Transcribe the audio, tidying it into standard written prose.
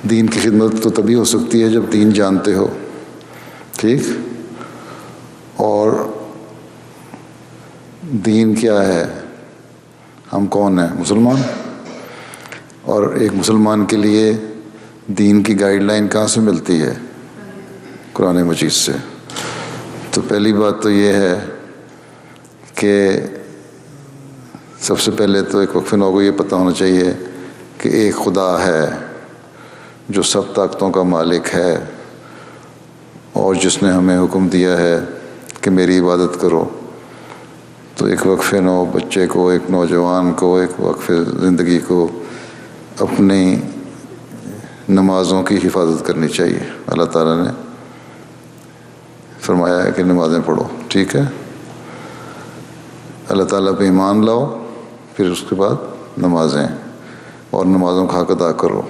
دین کی خدمت تو تبھی ہو سکتی ہے جب دین جانتے ہو، ٹھیک؟ اور دین کیا ہے؟ ہم کون ہیں؟ مسلمان. اور ایک مسلمان کے لیے دین کی گائیڈ لائن کہاں سے ملتی ہے؟ قرآن مجید سے. تو پہلی بات تو یہ ہے کہ سب سے پہلے تو ایک وقف نو کو یہ پتہ ہونا چاہیے کہ ایک خدا ہے جو سب طاقتوں کا مالک ہے اور جس نے ہمیں حکم دیا ہے کہ میری عبادت کرو. تو ایک وقف نو بچے کو، ایک نوجوان کو، ایک وقف زندگی کو اپنی نمازوں کی حفاظت کرنی چاہیے. اللہ تعالیٰ نے فرمایا ہے کہ نمازیں پڑھو، ٹھیک ہے؟ اللہ تعالیٰ پہ ایمان لاؤ، پھر اس کے بعد نمازیں، اور نمازوں کا حق ادا کرو.